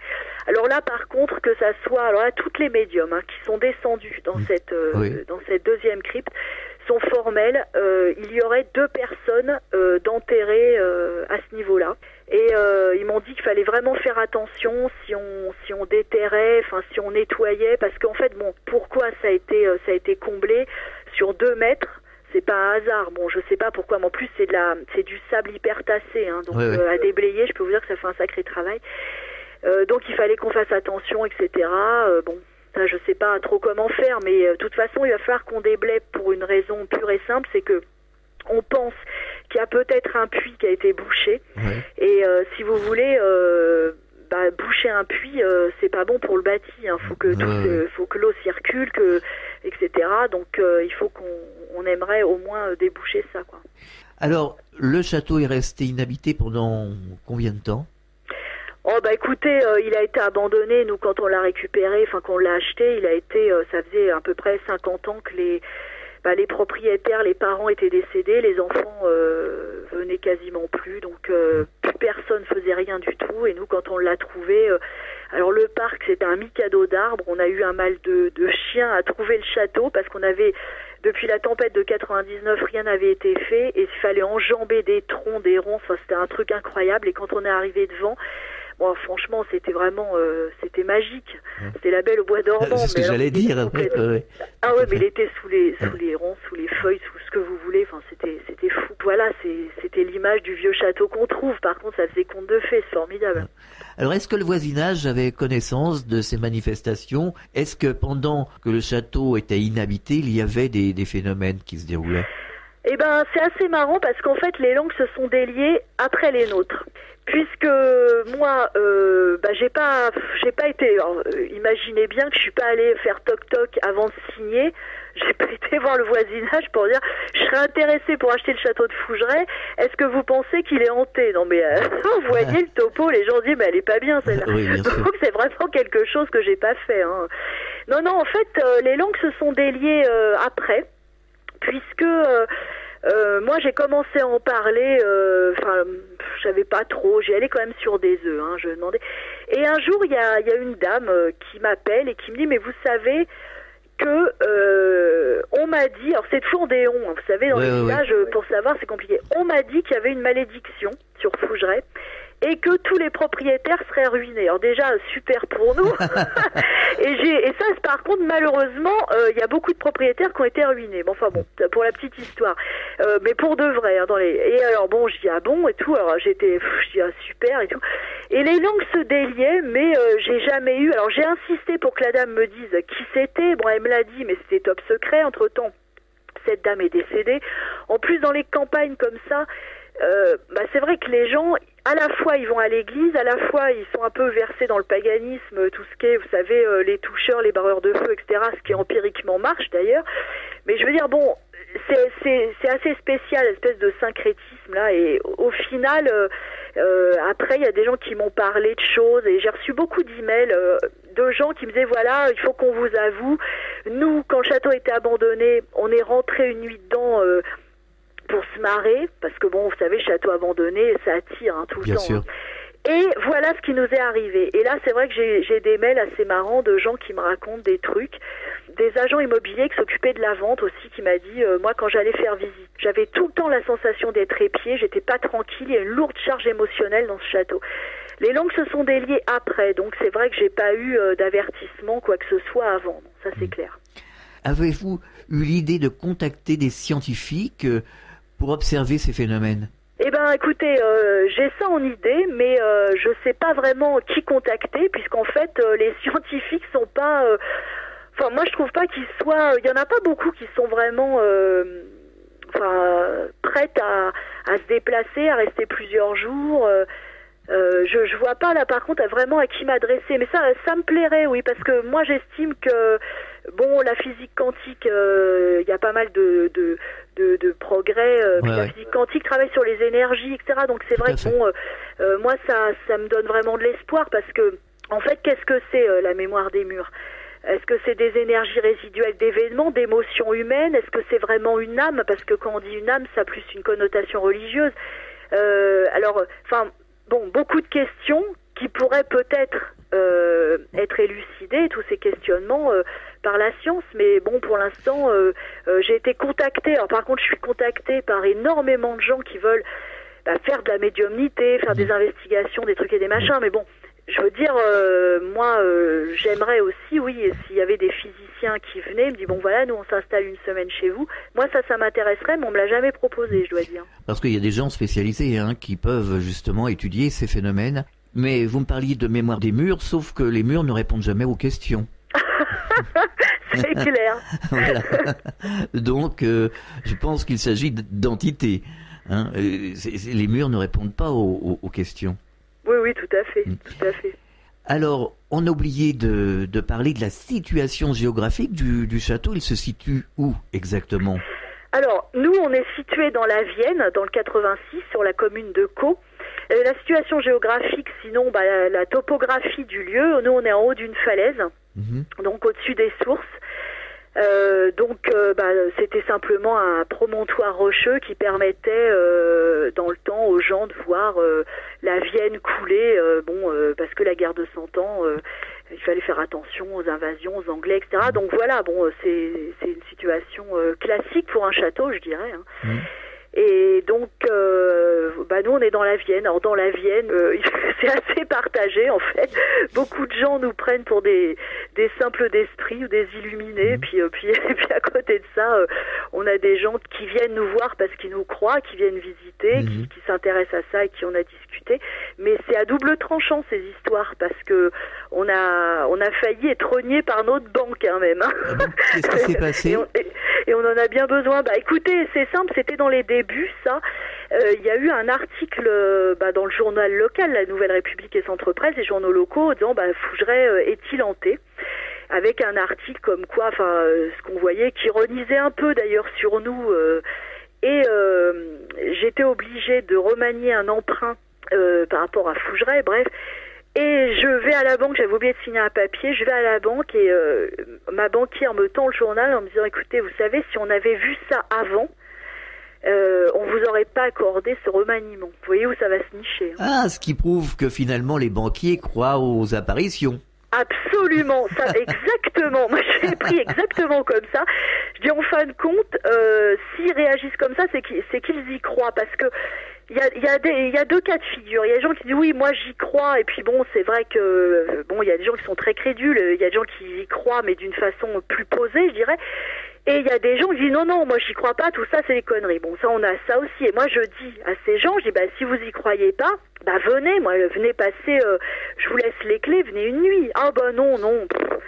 Alors là, par contre, que ça soit, alors là, toutes les médiums qui sont descendus dans cette deuxième crypte sont formels. Il y aurait 2 personnes d'enterrées à ce niveau-là. Et ils m'ont dit qu'il fallait vraiment faire attention si on déterrait, si on nettoyait, parce qu'en fait, pourquoi ça a été comblé sur 2 mètres? C'est pas un hasard. Bon, je sais pas pourquoi, mais en plus c'est du sable hyper tassé, donc à déblayer, je peux vous dire que ça fait un sacré travail. Donc il fallait qu'on fasse attention, etc. Ça je sais pas trop comment faire, mais de toute façon il va falloir qu'on déblaye pour une raison pure et simple, c'est que on pense qu'il y a peut-être un puits qui a été bouché, et si vous voulez. Boucher un puits, c'est pas bon pour le bâti. Faut que l'eau circule, etc. Donc il faut qu'on aimerait au moins déboucher ça, quoi. Alors le château est resté inhabité pendant combien de temps? Écoutez, il a été abandonné. Nous, quand on l'a récupéré, qu'on l'a acheté, ça faisait à peu près 50 ans que les propriétaires, les parents étaient décédés, les enfants venaient quasiment plus, donc plus personne faisait rien du tout. Et nous, quand on l'a trouvé, alors le parc, c'était un mi-cadeau d'arbres. On a eu un mal de chiens à trouver le château parce qu'on avait, depuis la tempête de 99, rien n'avait été fait et il fallait enjamber des troncs, des ronces. C'était un truc incroyable. Et quand on est arrivé devant, franchement, c'était vraiment, c'était magique. C'était la Belle au bois dormant. C'est ce que j'allais dire. Ah ouais, mais il était sous les ronces, sous les feuilles, sous ce que vous voulez. C'était fou. Voilà, c'était l'image du vieux château qu'on trouve. Par contre, ça faisait conte de fées, c'est formidable. Alors, est-ce que le voisinage avait connaissance de ces manifestations? Est-ce que pendant que le château était inhabité, il y avait des phénomènes qui se déroulaient? C'est assez marrant parce qu'en fait, les langues se sont déliées après les nôtres. Puisque moi, j'ai pas été. Alors, imaginez bien que je suis pas allée faire toc toc avant de signer. J'ai pas été voir le voisinage pour dire je serais intéressée pour acheter le château de Fougeray. Est-ce que vous pensez qu'il est hanté? Non mais vous voyez le topo, les gens disent mais elle est pas bien celle-là. Oui, donc c'est vraiment quelque chose que j'ai pas fait. Non, en fait, les langues se sont déliées après, puisque. Moi, j'ai commencé à en parler, je savais pas trop, j'y allais quand même sur des œufs, je demandais. Et un jour, il y a une dame qui m'appelle et qui me dit, mais vous savez que on m'a dit, alors c'est toujours des on, vous savez, dans les villages, pour savoir, c'est compliqué. On m'a dit qu'il y avait une malédiction sur Fougeray et que tous les propriétaires seraient ruinés. Alors déjà, super pour nous. et ça, par contre, malheureusement, il y a beaucoup de propriétaires qui ont été ruinés. Bon, enfin bon, pour la petite histoire. Mais pour de vrai. Hein, Et alors bon, je dis ah bon et tout. Alors je dis ah super et tout. Et les langues se déliaient, mais j'ai jamais eu. Alors j'ai insisté pour que la dame me dise qui c'était. Bon, elle me l'a dit, mais c'était top secret. Entre-temps, cette dame est décédée. En plus, dans les campagnes comme ça, c'est vrai que les gens, à la fois ils vont à l'église, à la fois ils sont un peu versés dans le paganisme, tout ce qui est, vous savez, les toucheurs, les barreurs de feu, etc., ce qui empiriquement marche d'ailleurs. Mais je veux dire, bon, c'est assez spécial, espèce de syncrétisme là, et au final, après il y a des gens qui m'ont parlé de choses, et j'ai reçu beaucoup d'emails de gens qui me disaient voilà, il faut qu'on vous avoue, nous quand le château était abandonné, on est rentré une nuit dedans pour se marrer, parce que bon, vous savez, château abandonné, ça attire tout le Bien temps. sûr. Et voilà ce qui nous est arrivé. Et là, c'est vrai que j'ai des mails assez marrants de gens qui me racontent des trucs, des agents immobiliers qui s'occupaient de la vente aussi, qui m'a dit, moi, quand j'allais faire visite, j'avais tout le temps la sensation d'être épiée, j'étais pas tranquille, il y a une lourde charge émotionnelle dans ce château. Les langues se sont déliées après, donc c'est vrai que j'ai pas eu d'avertissement, quoi que ce soit avant. Non, ça, c'est clair. Avez-vous eu l'idée de contacter des scientifiques pour observer ces phénomènes? Eh ben, écoutez, j'ai ça en idée, mais je sais pas vraiment qui contacter, puisqu'en fait, les scientifiques sont pas... Enfin, moi, je trouve pas qu'ils soient... Il y en a pas beaucoup qui sont vraiment... prêtes à se déplacer, à rester plusieurs jours... je vois pas là par contre vraiment à qui m'adresser, mais ça me plairait, oui, parce que moi j'estime que bon, la physique quantique, il y a pas mal de progrès, la physique quantique travaille sur les énergies, etc. Donc c'est vrai que bon, moi ça me donne vraiment de l'espoir, parce que en fait, qu'est-ce que c'est la mémoire des murs? Est-ce que c'est des énergies résiduelles d'événements, d'émotions humaines? Est-ce que c'est vraiment une âme? Parce que quand on dit une âme, ça a plus une connotation religieuse. Bon, beaucoup de questions qui pourraient peut-être être élucidées, tous ces questionnements par la science, mais bon, pour l'instant, j'ai été contactée. Alors par contre, je suis contactée par énormément de gens qui veulent faire de la médiumnité, faire des investigations, des trucs et des machins, mais bon, je veux dire, moi, j'aimerais aussi, oui, s'il y avait des physiciens qui venaient, me disent, bon voilà, nous on s'installe une semaine chez vous. Moi, ça m'intéresserait, mais on me l'a jamais proposé, je dois dire. Parce qu'il y a des gens spécialisés qui peuvent justement étudier ces phénomènes. Mais vous me parliez de mémoire des murs, sauf que les murs ne répondent jamais aux questions. C'est clair. Voilà. Donc, je pense qu'il s'agit d'entités. Les murs ne répondent pas aux questions. Oui, tout à fait, tout à fait. Alors, on a oublié de parler de la situation géographique du château. Il se situe où exactement? Alors, nous, on est situé dans la Vienne, dans le 86, sur la commune de Caux. La situation géographique, sinon, la topographie du lieu, nous, on est en haut d'une falaise, donc au-dessus des sources. C'était simplement un promontoire rocheux qui permettait dans le temps aux gens de voir la Vienne couler, parce que la guerre de 100 ans, il fallait faire attention aux invasions, aux Anglais, etc. Donc voilà, bon, c'est une situation classique pour un château, je dirais. Et donc, nous, on est dans la Vienne. Alors, dans la Vienne, c'est assez partagé, en fait. Beaucoup de gens nous prennent pour des simples d'esprit ou des illuminés. Puis à côté de ça, on a des gens qui viennent nous voir parce qu'ils nous croient, qui viennent visiter, qui s'intéressent à ça et qui on a discuté. Mais c'est à double tranchant, ces histoires, parce que on a failli être rogné par notre banque, même. Ah bon, qu'est-ce qui s'est passé? Et on en a bien besoin. Écoutez, c'est simple, c'était dans les débuts, ça. Il y a eu un article dans le journal local, La Nouvelle République et Centre Presse, les journaux locaux, disant Fougeray est-il hanté, avec un article comme quoi, ce qu'on voyait, qui ironisait un peu d'ailleurs sur nous. J'étais obligée de remanier un emprunt par rapport à Fougeray, bref. Et je vais à la banque, j'avais oublié de signer un papier, je vais à la banque et ma banquière me tend le journal en me disant, écoutez, vous savez, si on avait vu ça avant, on vous aurait pas accordé ce remaniement. Vous voyez où ça va se nicher. Ah, ce qui prouve que finalement les banquiers croient aux apparitions. Absolument, ça, exactement. Moi, je l'ai pris exactement comme ça. Je dis, en fin de compte, s'ils réagissent comme ça, c'est qu'ils y croient, parce que Il y a deux cas de figure. Il y a des gens qui disent oui, moi j'y crois, et puis bon, c'est vrai que bon, il y a des gens qui sont très crédules, il y a des gens qui y croient, mais d'une façon plus posée, je dirais. Et il y a des gens qui disent non, moi j'y crois pas, tout ça c'est des conneries. Bon, ça on a ça aussi. Et moi je dis à ces gens, je dis si vous y croyez pas, venez passer, je vous laisse les clés, venez une nuit. Ah non.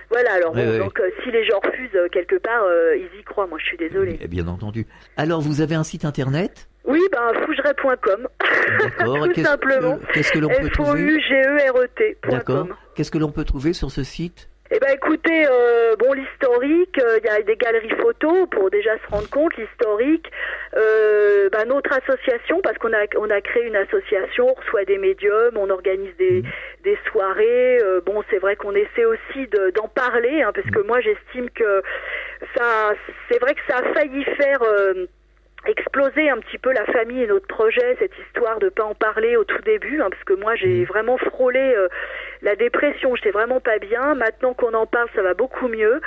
Voilà, alors donc si les gens refusent quelque part, ils y croient, moi je suis désolée. Bien entendu. Alors vous avez un site internet ? Oui, fougeret.com. D'accord. Tout simplement. Qu'est-ce que l'on peut trouver ? FOUGERET.com. D'accord. Qu'est-ce que l'on peut trouver sur ce site ? Écoutez, l'historique, il y a des galeries photos pour déjà se rendre compte, l'historique, notre association, parce qu'on a créé une association, on reçoit des médiums, on organise des soirées, c'est vrai qu'on essaie aussi d'en parler, parce que moi j'estime que c'est vrai que ça a failli faire exploser un petit peu la famille et notre projet, cette histoire de pas en parler au tout début, parce que moi j'ai vraiment frôlé la dépression, j'étais vraiment pas bien. Maintenant qu'on en parle, ça va beaucoup mieux.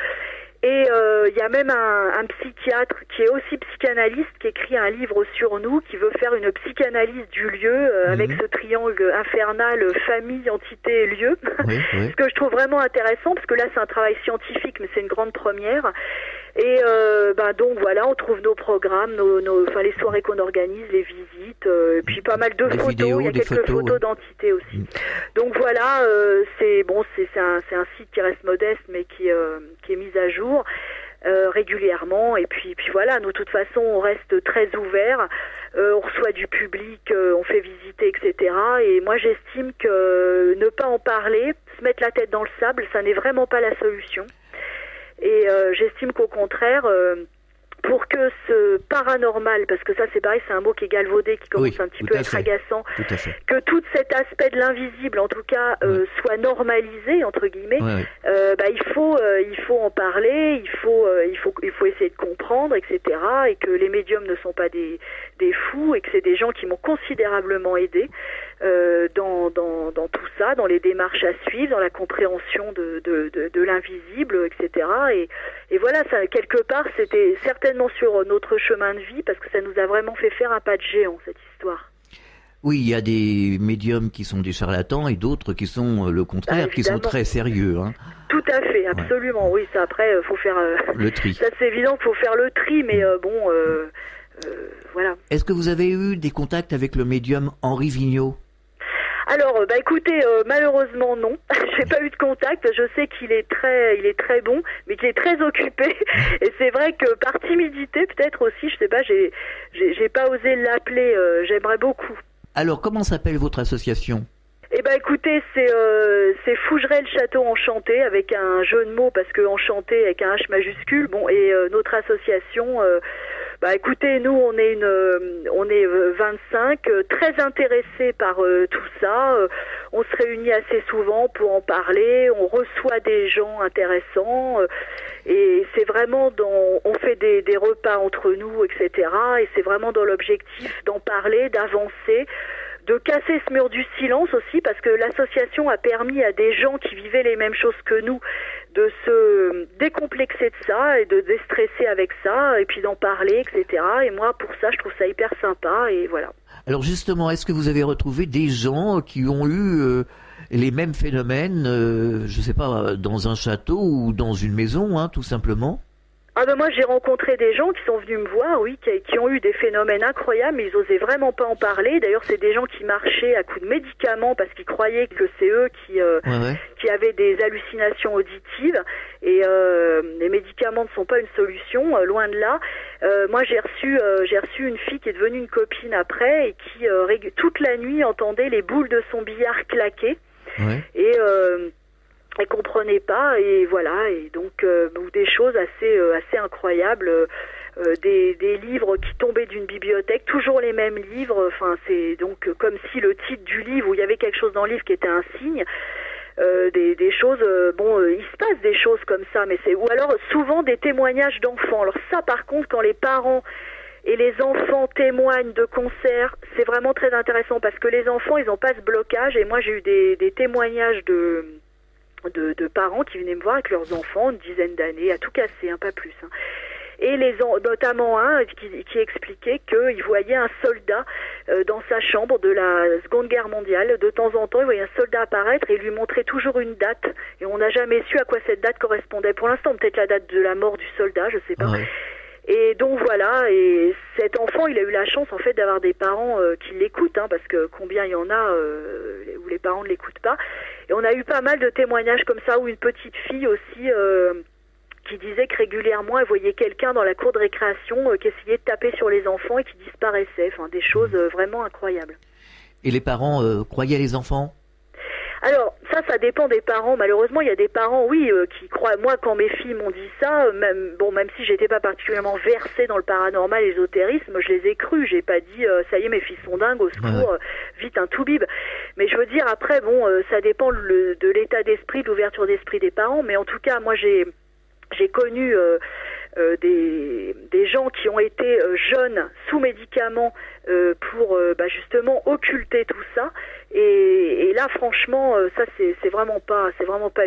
Et il y a même un psychiatre qui est aussi psychanalyste, qui écrit un livre sur nous, qui veut faire une psychanalyse du lieu avec ce triangle infernal famille, entité, lieu. Ce que je trouve vraiment intéressant, parce que là c'est un travail scientifique, mais c'est une grande première. Et donc voilà, on trouve nos programmes, les soirées qu'on organise, les visites, et puis pas mal de photos, vidéos, il y a quelques photos d'entités aussi. Donc voilà, c'est un site qui reste modeste, mais qui est mis à jour régulièrement. Et puis voilà, nous de toute façon on reste très ouverts, on reçoit du public, on fait visiter, etc. Et moi j'estime que ne pas en parler, se mettre la tête dans le sable, ça n'est vraiment pas la solution. Et j'estime qu'au contraire, pour que ce paranormal, parce que ça c'est pareil, c'est un mot qui est galvaudé, qui commence un petit peu à être agaçant, que tout cet aspect de l'invisible, en tout cas, soit normalisé entre guillemets, il faut en parler, il faut essayer de comprendre, etc. Et que les médiums ne sont pas des fous, et que c'est des gens qui m'ont considérablement aidé dans tout ça, dans les démarches à suivre, dans la compréhension de l'invisible, etc. Et voilà, ça quelque part c'était certainement sur notre chemin de vie, parce que ça nous a vraiment fait faire un pas de géant, cette histoire. Oui, il y a des médiums qui sont des charlatans et d'autres qui sont le contraire, qui sont très sérieux. Tout à fait, absolument. Oui, ça après, faut faire le tri. Ça c'est évident qu'il faut faire le tri, mais voilà. Est-ce que vous avez eu des contacts avec le médium Henri Vigneault ? Alors, écoutez, malheureusement non. J'ai pas eu de contact. Je sais qu'il est très bon, mais qu'il est très occupé. Et c'est vrai que par timidité, peut-être aussi, je sais pas, j'ai pas osé l'appeler. J'aimerais beaucoup. Alors, comment s'appelle votre association ? Écoutez, c'est Fougeret le château enchanté, avec un jeu de mots, parce que enchanté avec un H majuscule. Bon, et notre association. Écoutez, nous on est 25, très intéressés par tout ça. On se réunit assez souvent pour en parler. On reçoit des gens intéressants, et c'est vraiment on fait des repas entre nous, etc. Et c'est vraiment dans l'objectif d'en parler, d'avancer, de casser ce mur du silence aussi, parce que l'association a permis à des gens qui vivaient les mêmes choses que nous de se décomplexer de ça et de déstresser avec ça, et puis d'en parler, etc. Et moi, pour ça, je trouve ça hyper sympa, et voilà. Alors justement, est-ce que vous avez retrouvé des gens qui ont eu les mêmes phénomènes, je sais pas, dans un château ou dans une maison, tout simplement ? Moi j'ai rencontré des gens qui sont venus me voir, oui, qui ont eu des phénomènes incroyables, mais ils osaient vraiment pas en parler. D'ailleurs c'est des gens qui marchaient à coups de médicaments parce qu'ils croyaient que c'est eux qui avaient des hallucinations auditives, et les médicaments ne sont pas une solution, loin de là. Moi j'ai reçu une fille qui est devenue une copine après, et qui toute la nuit entendait les boules de son billard claquer, et elle comprenait pas, et voilà, et donc des choses assez incroyables, des livres qui tombaient d'une bibliothèque, toujours les mêmes livres, enfin c'est donc comme si le titre du livre, où il y avait quelque chose dans le livre qui était un signe, des choses, il se passe des choses comme ça, mais ou alors souvent des témoignages d'enfants. Alors ça par contre, quand les parents et les enfants témoignent de concerts, c'est vraiment très intéressant, parce que les enfants ils n'ont pas ce blocage, et moi j'ai eu des témoignages de parents qui venaient me voir avec leurs enfants, une dizaine d'années, à tout casser, pas plus. et notamment un qui expliquait qu'il voyait un soldat dans sa chambre de la Seconde Guerre mondiale. De temps en temps, il voyait un soldat apparaître et il lui montrait toujours une date. Et on n'a jamais su à quoi cette date correspondait. Pour l'instant, peut-être la date de la mort du soldat, je sais pas. Ouais. Et donc voilà, et cet enfant, il a eu la chance en fait d'avoir des parents qui l'écoutent, parce que combien il y en a où les parents ne l'écoutent pas. Et on a eu pas mal de témoignages comme ça, où une petite fille aussi qui disait que régulièrement elle voyait quelqu'un dans la cour de récréation qui essayait de taper sur les enfants et qui disparaissait. Enfin, des choses vraiment incroyables. Et les parents croyaient les enfants ? Alors, ça dépend des parents. Malheureusement, il y a des parents, oui, qui croient. Moi, quand mes filles m'ont dit ça, même si j'étais pas particulièrement versée dans le paranormal et l'ésotérisme, je les ai crus. J'ai pas dit, ça y est, mes filles sont dingues, au secours, vite un toubib. Mais je veux dire, après, ça dépend de l'état d'esprit, de l'ouverture d'esprit des parents. Mais en tout cas, moi, j'ai connu des gens qui ont été jeunes sous médicaments pour justement occulter tout ça. Et là, franchement, ça c'est vraiment pas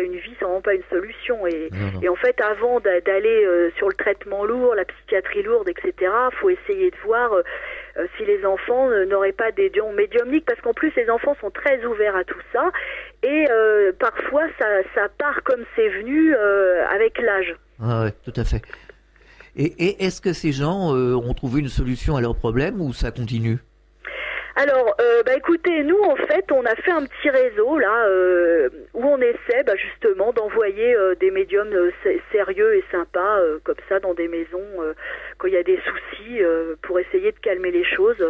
une vie, c'est vraiment pas une solution. Et en fait, avant d'aller sur le traitement lourd, la psychiatrie lourde, etc., faut essayer de voir si les enfants n'auraient pas des dons médiumniques, parce qu'en plus les enfants sont très ouverts à tout ça. Et parfois, ça part comme c'est venu avec l'âge. Ah ouais, tout à fait. Et est-ce que ces gens ont trouvé une solution à leurs problèmes ou ça continue ? Alors, écoutez, nous en fait, on a fait un petit réseau là où on essaie justement d'envoyer des médiums sérieux et sympas comme ça dans des maisons quand il y a des soucis pour essayer de calmer les choses.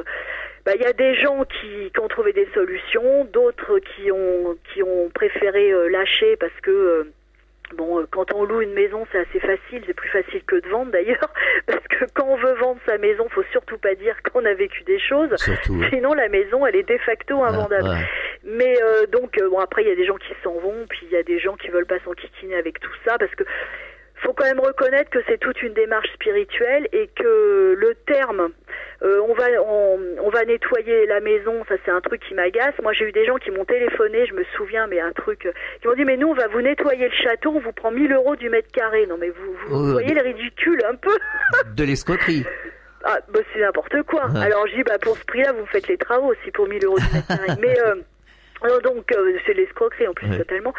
Il y a des gens qui ont trouvé des solutions, d'autres qui ont préféré lâcher parce que quand on loue une maison, c'est assez facile, c'est plus facile que de vendre d'ailleurs, parce que quand on veut vendre sa maison, faut surtout pas dire qu'on a vécu des choses, sinon la maison, elle est de facto invendable. Mais après, il y a des gens qui s'en vont, puis il y a des gens qui veulent pas s'enquiquiner avec tout ça, parce que faut quand même reconnaître que c'est toute une démarche spirituelle et que le terme on va nettoyer la maison, ça c'est un truc qui m'agace. Moi j'ai eu des gens qui m'ont téléphoné, je me souviens, mais un truc qui m'ont dit mais nous on va vous nettoyer le château, on vous prend 1 000 € du mètre carré. Non mais vous voyez le ridicule un peu. De l'escroquerie. Ah c'est n'importe quoi. Alors je dis pour ce prix-là vous me faites les travaux aussi pour 1 000 € du mètre carré. Mais donc c'est l'escroquerie en plus totalement.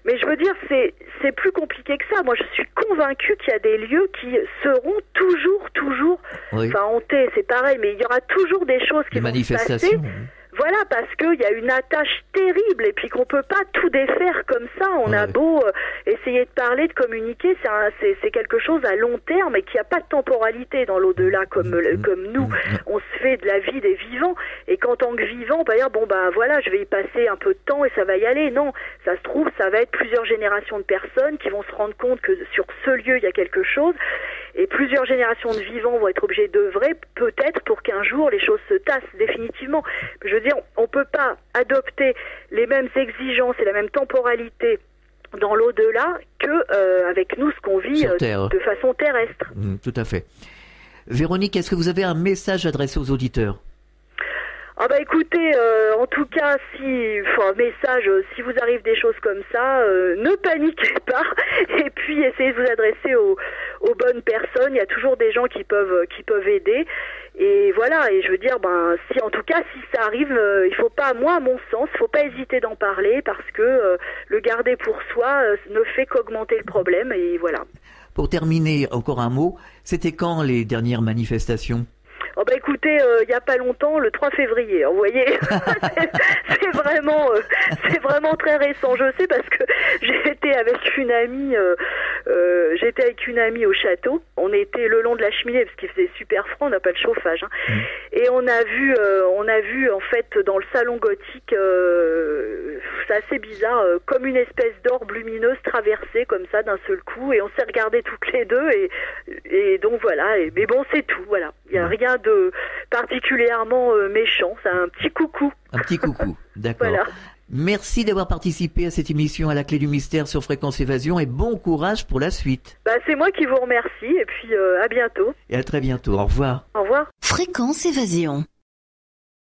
Mais je veux dire, c'est plus compliqué que ça. Moi, je suis convaincue qu'il y a des lieux qui seront toujours hantés. C'est pareil, mais il y aura toujours des choses qui vont se passer. Voilà, parce qu'il y a une attache terrible et puis qu'on peut pas tout défaire comme ça. On a beau essayer de parler, de communiquer, c'est quelque chose à long terme et qui a pas de temporalité dans l'au-delà comme nous. On se fait de la vie des vivants et qu'en tant que vivant, on va dire je vais y passer un peu de temps et ça va y aller. Non, ça se trouve, ça va être plusieurs générations de personnes qui vont se rendre compte que sur ce lieu, il y a quelque chose. Et plusieurs générations de vivants vont être obligés d'œuvrer, peut-être pour qu'un jour les choses se tassent définitivement. Je veux dire, on peut pas adopter les mêmes exigences et la même temporalité dans l'au-delà que avec nous ce qu'on vit de façon terrestre. Tout à fait. Véronique, est-ce que vous avez un message adressé aux auditeurs ? Écoutez, en tout cas, si vous arrive des choses comme ça, ne paniquez pas et puis essayez de vous adresser aux bonnes personnes. Il y a toujours des gens qui peuvent aider. Et voilà, et je veux dire, si ça arrive, il faut pas, moi à mon sens, il faut pas hésiter d'en parler parce que le garder pour soi ne fait qu'augmenter le problème et voilà. Pour terminer, encore un mot, c'était quand les dernières manifestations ? Écoutez, il y a pas longtemps, le 3 février, vous voyez, c'est vraiment très récent. Je sais parce que j'étais avec une amie au château. On était le long de la cheminée parce qu'il faisait super froid, on n'a pas de chauffage. Et on a vu en fait dans le salon gothique, c'est assez bizarre, comme une espèce d'orbe lumineuse traverser comme ça d'un seul coup, et on s'est regardés toutes les deux et donc voilà. Mais bon, c'est tout, voilà. Il y a rien de particulièrement méchant, c'est un petit coucou. Un petit coucou, d'accord. Voilà. Merci d'avoir participé à cette émission à la clé du mystère sur Fréquence Évasion et bon courage pour la suite. C'est moi qui vous remercie et puis à bientôt. Et à très bientôt, au revoir. Au revoir. Fréquence Évasion.